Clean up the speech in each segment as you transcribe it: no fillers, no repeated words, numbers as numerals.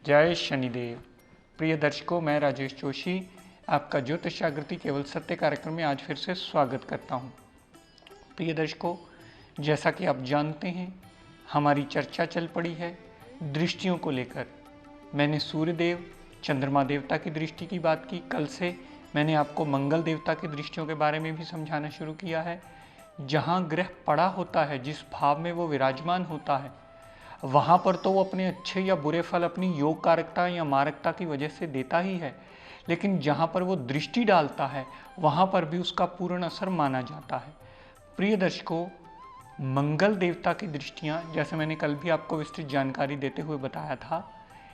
जय शनिदेव। प्रिय दर्शकों, मैं राजेश जोशी आपका ज्योतिष जागृति केवल सत्य कार्यक्रम में आज फिर से स्वागत करता हूं। प्रिय दर्शकों, जैसा कि आप जानते हैं, हमारी चर्चा चल पड़ी है दृष्टियों को लेकर। मैंने सूर्यदेव, चंद्रमा देवता की दृष्टि की बात की। कल से मैंने आपको मंगल देवता की दृष्टियों के बारे में भी समझाना शुरू किया है। जहाँ ग्रह पड़ा होता है, जिस भाव में वो विराजमान होता है, वहाँ पर तो वो अपने अच्छे या बुरे फल अपनी योग कारकता या मारकता की वजह से देता ही है, लेकिन जहाँ पर वो दृष्टि डालता है वहाँ पर भी उसका पूर्ण असर माना जाता है। प्रिय दर्शकों, मंगल देवता की दृष्टियाँ, जैसे मैंने कल भी आपको विस्तृत जानकारी देते हुए बताया था,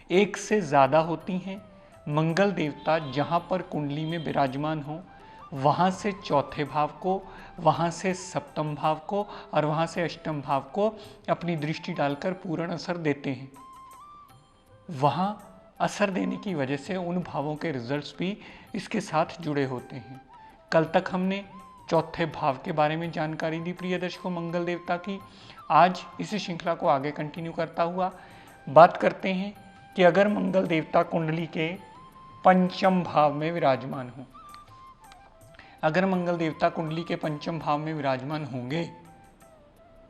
एक से ज़्यादा होती हैं। मंगल देवता जहाँ पर कुंडली में विराजमान हो, वहाँ से चौथे भाव को, वहाँ से सप्तम भाव को और वहाँ से अष्टम भाव को अपनी दृष्टि डालकर पूर्ण असर देते हैं। वहाँ असर देने की वजह से उन भावों के रिजल्ट्स भी इसके साथ जुड़े होते हैं। कल तक हमने चौथे भाव के बारे में जानकारी दी प्रिय दर्शकों मंगल देवता की। आज इस श्रृंखला को आगे कंटिन्यू करता हुआ बात करते हैं कि अगर मंगल देवता कुंडली के पंचम भाव में विराजमान हो, अगर मंगल देवता कुंडली के पंचम भाव में विराजमान होंगे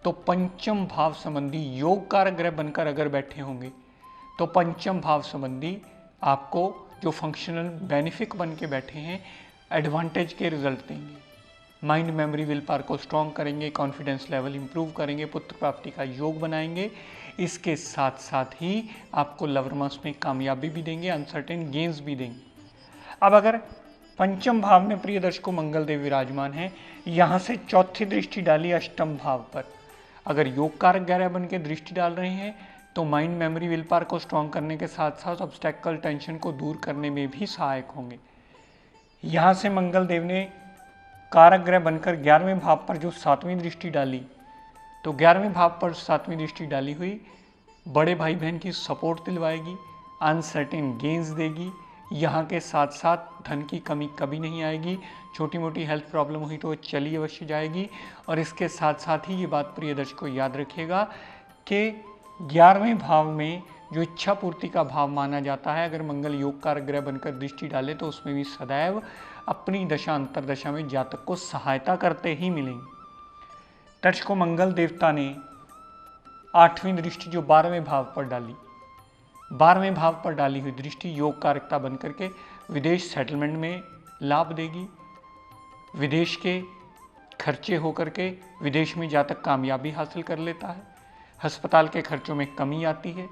तो पंचम भाव संबंधी योग कारक ग्रह बनकर अगर बैठे होंगे तो पंचम भाव संबंधी आपको जो फंक्शनल बेनिफिक बन के बैठे हैं, एडवांटेज के रिजल्ट देंगे। माइंड, मेमोरी, विल पावर को स्ट्रॉन्ग करेंगे, कॉन्फिडेंस लेवल इंप्रूव करेंगे, पुत्र प्राप्ति का योग बनाएंगे। इसके साथ साथ ही आपको लवर मास में कामयाबी भी देंगे, अनसर्टेन गेन्स भी देंगे। अब अगर पंचम भाव में प्रिय दर्शकों मंगल देव विराजमान है, यहाँ से चौथी दृष्टि डाली अष्टम भाव पर, अगर योग कारक ग्रह बन के दृष्टि डाल रहे हैं तो माइंड, मेमोरी, विल पावर को स्ट्रॉन्ग करने के साथ साथ ऑब्स्टेकल, टेंशन को दूर करने में भी सहायक होंगे। यहाँ से मंगल देव ने कारक ग्रह बनकर 11वें भाव पर जो 7वीं दृष्टि डाली, तो 11वें भाव पर 7वीं दृष्टि डाली हुई बड़े भाई बहन की सपोर्ट दिलवाएगी, अनसर्टेन गेन्स देगी। यहाँ के साथ साथ धन की कमी कभी नहीं आएगी। छोटी मोटी हेल्थ प्रॉब्लम हुई तो चली अवश्य जाएगी। और इसके साथ साथ ही ये बात प्रिय दर्शकों याद रखिएगा कि 11वें भाव में जो इच्छा पूर्ति का भाव माना जाता है, अगर मंगल योग कारक ग्रह बनकर दृष्टि डाले तो उसमें भी सदैव अपनी दशा अंतरदशा में जातक को सहायता करते ही मिलेंगे। दर्शकों, मंगल देवता ने 8वीं दृष्टि जो 12वें भाव पर डाली, 12वें भाव पर डाली हुई दृष्टि योग कारकता बनकर के विदेश सेटलमेंट में लाभ देगी। विदेश के खर्चे होकर के विदेश में जातक कामयाबी हासिल कर लेता है। अस्पताल के खर्चों में कमी आती है,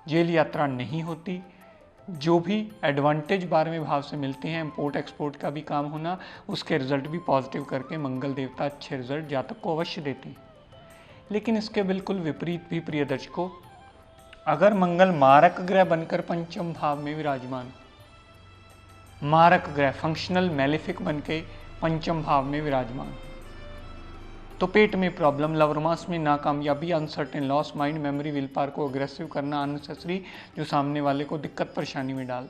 जेल यात्रा नहीं होती। जो भी एडवांटेज 12वें भाव से मिलते हैं, इम्पोर्ट एक्सपोर्ट का भी काम होना, उसके रिजल्ट भी पॉजिटिव करके मंगल देवता अच्छे रिजल्ट जातक को अवश्य देते हैं। लेकिन इसके बिल्कुल विपरीत भी प्रिय दर्शकों, अगर मंगल मारक ग्रह बनकर पंचम भाव में विराजमान, मारक ग्रह फंक्शनल मैलेफिक बन के पंचम भाव में विराजमान, तो पेट में प्रॉब्लम, लवर मास में नाकामयाबी, uncertain loss, mind, memory, willpower को अग्रेसिव करना, अननेसेसरी जो सामने वाले को दिक्कत परेशानी में डाल।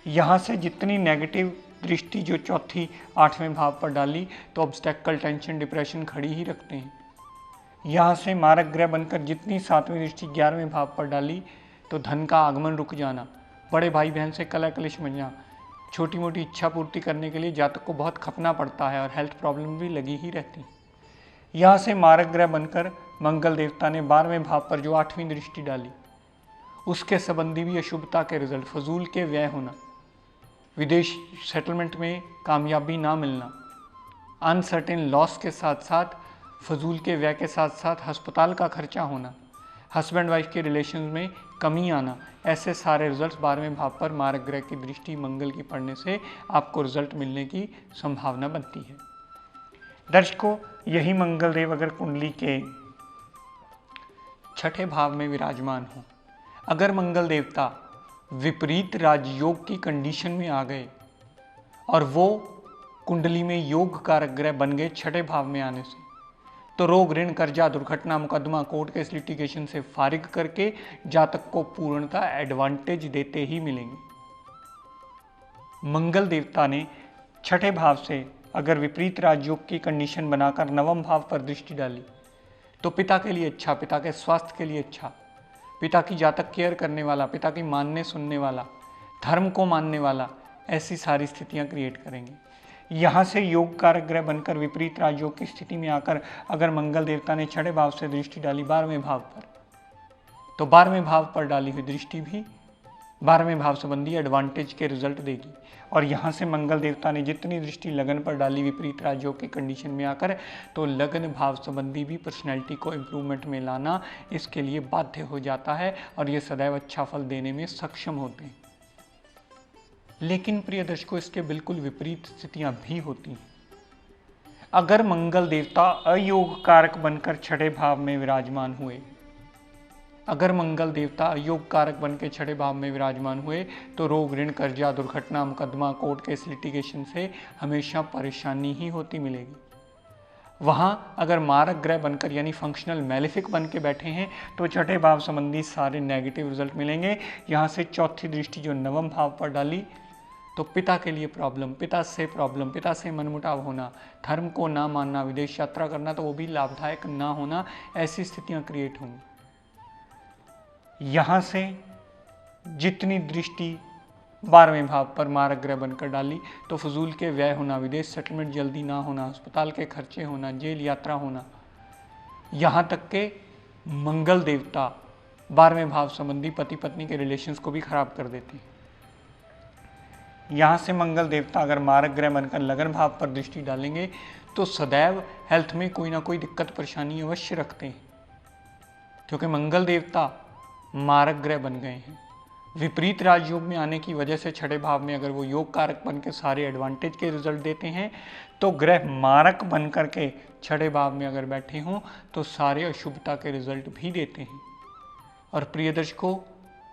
यहाँ से जितनी नेगेटिव दृष्टि जो चौथी 8वें भाव पर डाली तो ऑब्स्टेकल, टेंशन, डिप्रेशन खड़ी ही रखते हैं। यहाँ से मारक ग्रह बनकर जितनी 7वीं दृष्टि 11वें भाव पर डाली तो धन का आगमन रुक जाना, बड़े भाई बहन से कलह कलेश बनना, छोटी मोटी इच्छा पूर्ति करने के लिए जातक को बहुत खपना पड़ता है और हेल्थ प्रॉब्लम भी लगी ही रहती। यहाँ से मारक ग्रह बनकर मंगल देवता ने 12वें भाव पर जो 8वीं दृष्टि डाली, उसके संबंधी भी अशुभता के रिजल्ट, फजूल के व्यय होना, विदेश सेटलमेंट में कामयाबी ना मिलना, अनसर्टेन लॉस के साथ साथ फजूल के व्यय के साथ साथ अस्पताल का खर्चा होना, हस्बैंड वाइफ के रिलेशन में कमी आना, ऐसे सारे रिजल्ट्स 12वें भाव पर मारक ग्रह की दृष्टि मंगल की पड़ने से आपको रिजल्ट मिलने की संभावना बनती है। दर्शकों, यही मंगल देव अगर कुंडली के छठे भाव में विराजमान हो, अगर मंगल देवता विपरीत राजयोग की कंडीशन में आ गए और वो कुंडली में योग कारक ग्रह बन गए छठे भाव में आने से, तो रोग, ऋण, कर्जा, दुर्घटना, मुकदमा, कोर्ट केस, लिटिगेशन से फारिग करके जातक को पूर्णतः एडवांटेज देते ही मिलेंगे। मंगल देवता ने छठे भाव से अगर विपरीत राजयोग की कंडीशन बनाकर नवम भाव पर दृष्टि डाली तो पिता के लिए अच्छा, पिता के स्वास्थ्य के लिए अच्छा, पिता की जातक केयर करने वाला, पिता की मानने सुनने वाला, धर्म को मानने वाला, ऐसी सारी स्थितियां क्रिएट करेंगे। यहाँ से योग कारक ग्रह बनकर विपरीत राजयोग की स्थिति में आकर अगर मंगल देवता ने छठे भाव से दृष्टि डाली 12वें भाव पर, तो 12वें भाव पर डाली हुई दृष्टि भी 12वें भाव संबंधी एडवांटेज के रिजल्ट देगी। और यहाँ से मंगल देवता ने जितनी दृष्टि लगन पर डाली विपरीत राजयोग की कंडीशन में आकर, तो लगन भाव संबंधी भी पर्सनैलिटी को इम्प्रूवमेंट में लाना इसके लिए बाध्य हो जाता है और ये सदैव अच्छा फल देने में सक्षम होते हैं। लेकिन प्रिय दर्शकों, इसके बिल्कुल विपरीत स्थितियां भी होती हैं। अगर मंगल देवता अयोग कारक बनकर छठे भाव में विराजमान हुए, अगर मंगल देवता अयोग कारक बनकर छठे भाव में विराजमान हुए, तो रोग, ऋण, कर्जा, दुर्घटना, मुकदमा, कोर्ट केस, लिटिगेशन से हमेशा परेशानी ही होती मिलेगी। वहां अगर मारक ग्रह बनकर यानी फंक्शनल मैलेफिक बन के बैठे हैं, तो छठे भाव संबंधी सारे नेगेटिव रिजल्ट मिलेंगे। यहाँ से चौथी दृष्टि जो नवम भाव पर डाली, तो पिता के लिए प्रॉब्लम, पिता से मनमुटाव होना, धर्म को ना मानना, विदेश यात्रा करना तो वो भी लाभदायक ना होना, ऐसी स्थितियां क्रिएट होंगी। यहाँ से जितनी दृष्टि 12वें भाव पर मारक ग्रह बनकर डाली, तो फजूल के व्यय होना, विदेश सेटलमेंट जल्दी ना होना, अस्पताल के खर्चे होना, जेल यात्रा होना, यहाँ तक के मंगल देवता 12वें भाव संबंधी पति पत्नी के रिलेशंस को भी खराब कर देते हैं। यहाँ से मंगल देवता अगर मारक ग्रह बनकर लगन भाव पर दृष्टि डालेंगे, तो सदैव हेल्थ में कोई ना कोई दिक्कत परेशानी अवश्य रखते हैं, क्योंकि मंगल देवता मारक ग्रह बन गए हैं। विपरीत राजयोग में आने की वजह से छठे भाव में अगर वो योग कारक बन के सारे एडवांटेज के रिजल्ट देते हैं, तो ग्रह मारक बन करके छठे भाव में अगर बैठे हों तो सारे अशुभता के रिजल्ट भी देते हैं। और प्रिय दर्शकों,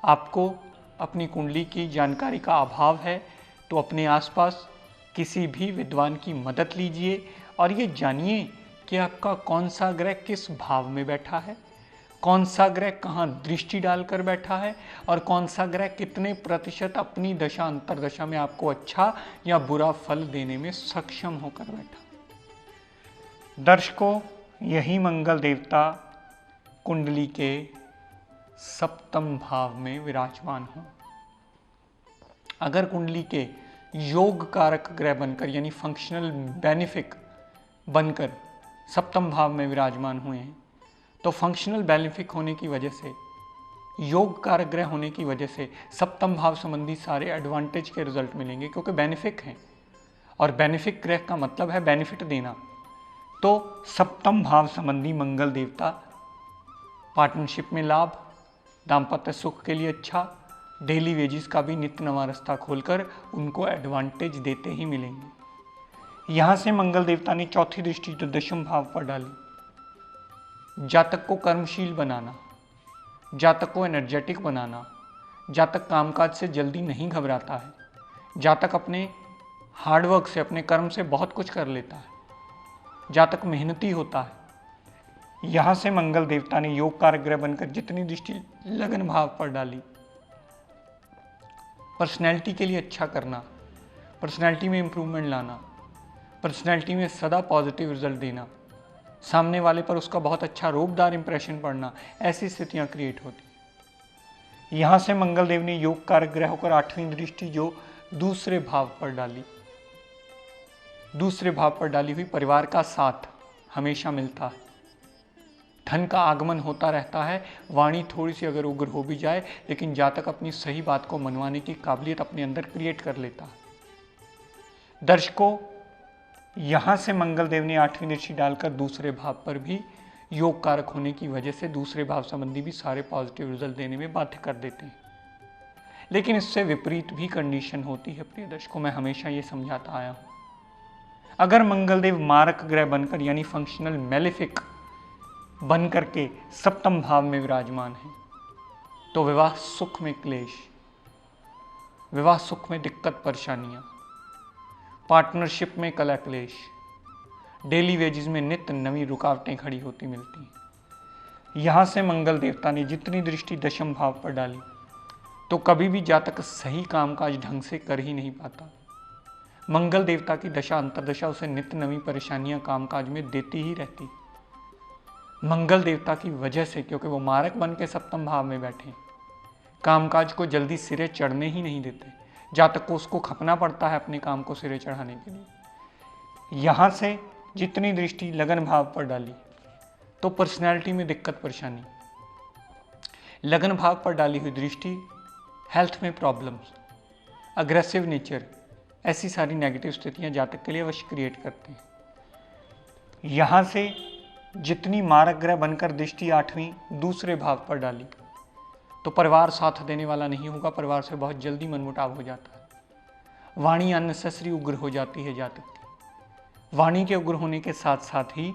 आपको अपनी कुंडली की जानकारी का अभाव है तो अपने आसपास किसी भी विद्वान की मदद लीजिए और ये जानिए कि आपका कौन सा ग्रह किस भाव में बैठा है, कौन सा ग्रह कहाँ दृष्टि डालकर बैठा है और कौन सा ग्रह कितने प्रतिशत अपनी दशा अंतरदशा में आपको अच्छा या बुरा फल देने में सक्षम होकर बैठा। दर्शकों, यही मंगल देवता कुंडली के सप्तम भाव में विराजमान हो। अगर कुंडली के योग कारक ग्रह बनकर यानी फंक्शनल बेनिफिक बनकर सप्तम भाव में विराजमान हुए हैं, तो फंक्शनल बेनिफिक होने की वजह से, योग कारक ग्रह होने की वजह से सप्तम भाव संबंधी सारे एडवांटेज के रिजल्ट मिलेंगे, क्योंकि बेनिफिक हैं और बेनिफिक ग्रह का मतलब है बेनिफिट देना। तो सप्तम भाव संबंधी मंगल देवता पार्टनरशिप में लाभ, दाम्पत्य सुख के लिए अच्छा, डेली वेजिस का भी नित्य नवा रास्ता खोलकर उनको एडवांटेज देते ही मिलेंगे। यहाँ से मंगल देवता ने चौथी दृष्टि जो दशम भाव पर डाली, जातक को कर्मशील बनाना, जातक को एनर्जेटिक बनाना, जातक कामकाज से जल्दी नहीं घबराता है, जातक अपने हार्डवर्क से, अपने कर्म से बहुत कुछ कर लेता है, जातक मेहनती होता है। यहाँ से मंगल देवता ने योग कारक ग्रह बनकर जितनी दृष्टि लगन भाव पर डाली, पर्सनैलिटी के लिए अच्छा करना, पर्सनैलिटी में इम्प्रूवमेंट लाना, पर्सनैलिटी में सदा पॉजिटिव रिजल्ट देना, सामने वाले पर उसका बहुत अच्छा रूपदार इंप्रेशन पड़ना, ऐसी स्थितियां क्रिएट होती। यहाँ से मंगल देव ने योग कारक ग्रह होकर आठवीं दृष्टि जो दूसरे भाव पर डाली, दूसरे भाव पर डाली हुई परिवार का साथ हमेशा मिलता है, धन का आगमन होता रहता है, वाणी थोड़ी सी अगर उग्र हो भी जाए लेकिन जातक अपनी सही बात को मनवाने की काबिलियत अपने अंदर क्रिएट कर लेता है। दर्शकों, यहाँ से मंगल देव ने आठवीं दृष्टि डालकर दूसरे भाव पर भी योग कारक होने की वजह से दूसरे भाव संबंधी भी सारे पॉजिटिव रिजल्ट देने में बाध्य कर देते हैं। लेकिन इससे विपरीत भी कंडीशन होती है प्रिय दर्शकों, मैं हमेशा ये समझाता आया हूँ। अगर मंगल देव मारक ग्रह बनकर यानी फंक्शनल मैलेफिक बन करके सप्तम भाव में विराजमान है तो विवाह सुख में क्लेश, विवाह सुख में दिक्कत परेशानियां, पार्टनरशिप में कलह क्लेश, डेली वेजेस में नित्य नवी रुकावटें खड़ी होती मिलती हैं। यहां से मंगल देवता ने जितनी दृष्टि दशम भाव पर डाली तो कभी भी जातक सही कामकाज ढंग से कर ही नहीं पाता। मंगल देवता की दशा अंतरदशा उसे नित्य नवी परेशानियां कामकाज में देती ही रहती। मंगल देवता की वजह से, क्योंकि वो मारक बन के सप्तम भाव में बैठे, कामकाज को जल्दी सिरे चढ़ने ही नहीं देते। जातक को उसको खपना पड़ता है अपने काम को सिरे चढ़ाने के लिए। यहां से जितनी दृष्टि लगन भाव पर डाली तो पर्सनैलिटी में दिक्कत परेशानी, लगन भाव पर डाली हुई दृष्टि हेल्थ में प्रॉब्लम्स, अग्रेसिव नेचर, ऐसी सारी नेगेटिव स्थितियां जातक के लिए अवश्य क्रिएट करते हैं। यहां से जितनी मारक ग्रह बनकर दृष्टि आठवीं दूसरे भाव पर डाली तो परिवार साथ देने वाला नहीं होगा, परिवार से बहुत जल्दी मनमुटाव हो जाता है। वाणी अननेसेसरी उग्र हो जाती है जातक की। वाणी के उग्र होने के साथ साथ ही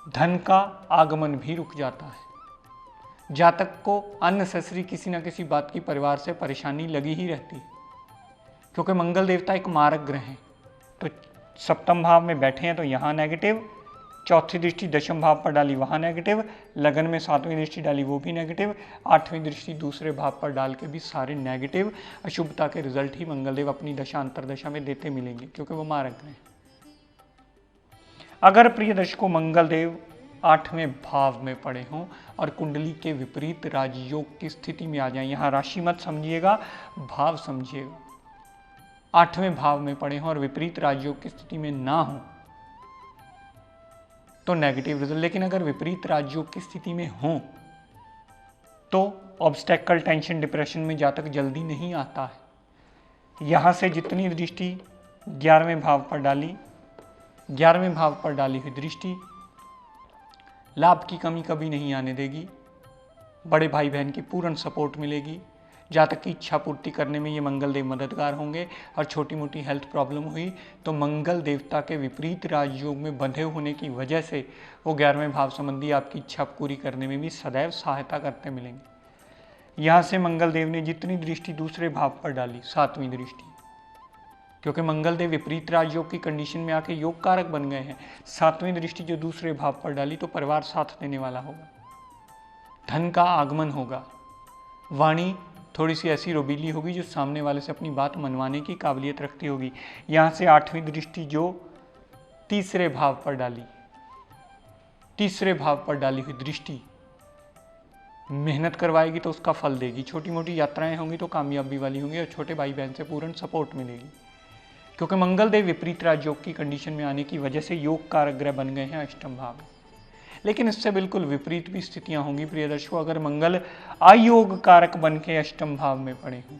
धन का आगमन भी रुक जाता है। जातक को अननेसेसरी किसी ना किसी बात की परिवार से परेशानी लगी ही रहती है, क्योंकि मंगल देवता एक मारक ग्रह है। तो सप्तम भाव में बैठे हैं तो यहाँ नेगेटिव, चौथी दृष्टि दशम भाव पर डाली वहाँ नेगेटिव, लगन में सातवीं दृष्टि डाली वो भी नेगेटिव, आठवीं दृष्टि दूसरे भाव पर डाल के भी सारे नेगेटिव अशुभता के रिजल्ट ही मंगलदेव अपनी दशा अंतरदशा में देते मिलेंगे, क्योंकि वो मारक ग्रह हैं। अगर प्रिय दर्शकों मंगलदेव आठवें भाव में पड़े हों और कुंडली के विपरीत राजयोग की स्थिति में आ जाए, यहाँ राशि मत समझिएगा, भाव समझिएगा, आठवें भाव में पड़े हों और विपरीत राजयोग की स्थिति में ना हो तो नेगेटिव रिजल्ट। लेकिन अगर विपरीत राजयोग की स्थिति में हो तो ऑब्स्टेकल, टेंशन, डिप्रेशन में जातक जल्दी नहीं आता है। यहां से जितनी दृष्टि 11वें भाव पर डाली, 11वें भाव पर डाली हुई दृष्टि लाभ की कमी कभी नहीं आने देगी। बड़े भाई बहन की पूर्ण सपोर्ट मिलेगी। जातक की इच्छा पूर्ति करने में ये मंगल देव मददगार होंगे। और छोटी मोटी हेल्थ प्रॉब्लम हुई तो मंगल देवता के विपरीत राजयोग में बंधे होने की वजह से वो 11वें भाव संबंधी आपकी इच्छा पूरी करने में भी सदैव सहायता करते मिलेंगे। यहाँ से मंगल देव ने जितनी दृष्टि दूसरे भाव पर डाली, सातवीं दृष्टि, क्योंकि मंगल देव विपरीत राजयोग की कंडीशन में आके योग कारक बन गए हैं, सातवीं दृष्टि जो दूसरे भाव पर डाली तो परिवार साथ देने वाला होगा, धन का आगमन होगा, वाणी थोड़ी सी ऐसी रोबीली होगी जो सामने वाले से अपनी बात मनवाने की काबिलियत रखती होगी। यहाँ से आठवीं दृष्टि जो तीसरे भाव पर डाली, तीसरे भाव पर डाली हुई दृष्टि मेहनत करवाएगी तो उसका फल देगी। छोटी मोटी यात्राएं होंगी तो कामयाबी वाली होंगी और छोटे भाई बहन से पूर्ण सपोर्ट मिलेगी, क्योंकि मंगल देव विपरीत राजयोग की कंडीशन में आने की वजह से योग कारक ग्रह बन गए हैं अष्टम भाव में। लेकिन इससे बिल्कुल विपरीत भी स्थितियां होंगी प्रिय दर्शकों। अगर मंगल अयोग कारक बन के अष्टम भाव में पड़े हों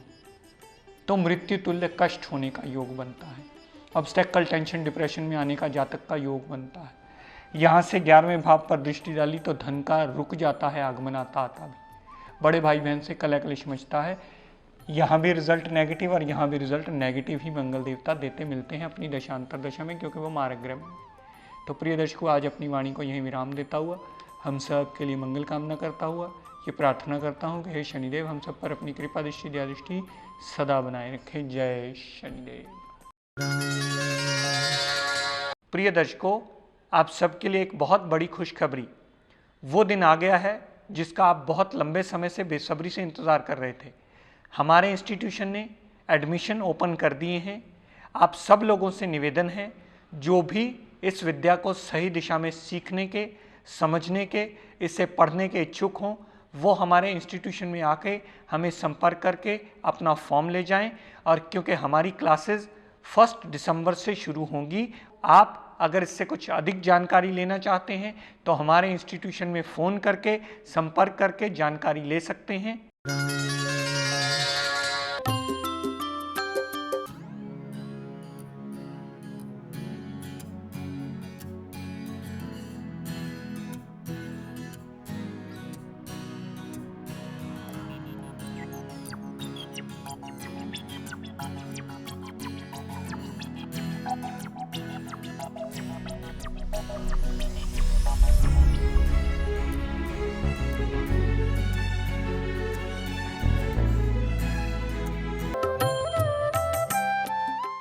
तो मृत्यु तुल्य कष्ट होने का योग बनता है, ऑब्स्टेकल, टेंशन, डिप्रेशन में आने का जातक का योग बनता है। यहाँ से 11वें भाव पर दृष्टि डाली तो धन का रुक जाता है आगमन आता आता भी, बड़े भाई बहन से कलह कलेश मचता है। यहाँ भी रिजल्ट नेगेटिव और यहाँ भी रिजल्ट नेगेटिव ही मंगल देवता देते मिलते हैं अपनी दशांतर दशा में, क्योंकि वो मारक ग्रह में। तो प्रिय दर्शकों, आज अपनी वाणी को यहीं विराम देता हुआ हम सब के लिए मंगल कामना करता हुआ ये प्रार्थना करता हूँ कि हे शनिदेव हम सब पर अपनी कृपा दृष्टि दया दृष्टि सदा बनाए रखें। जय शनिदेव। प्रिय दर्शकों, आप सबके लिए एक बहुत बड़ी खुशखबरी, वो दिन आ गया है जिसका आप बहुत लंबे समय से बेसब्री से इंतज़ार कर रहे थे। हमारे इंस्टीट्यूशन ने एडमिशन ओपन कर दिए हैं। आप सब लोगों से निवेदन है, जो भी इस विद्या को सही दिशा में सीखने के, समझने के, इसे पढ़ने के इच्छुक हों, वो हमारे इंस्टीट्यूशन में आके हमें संपर्क करके अपना फॉर्म ले जाएं। और क्योंकि हमारी क्लासेस 1 दिसंबर से शुरू होंगी, आप अगर इससे कुछ अधिक जानकारी लेना चाहते हैं तो हमारे इंस्टीट्यूशन में फ़ोन करके संपर्क करके जानकारी ले सकते हैं।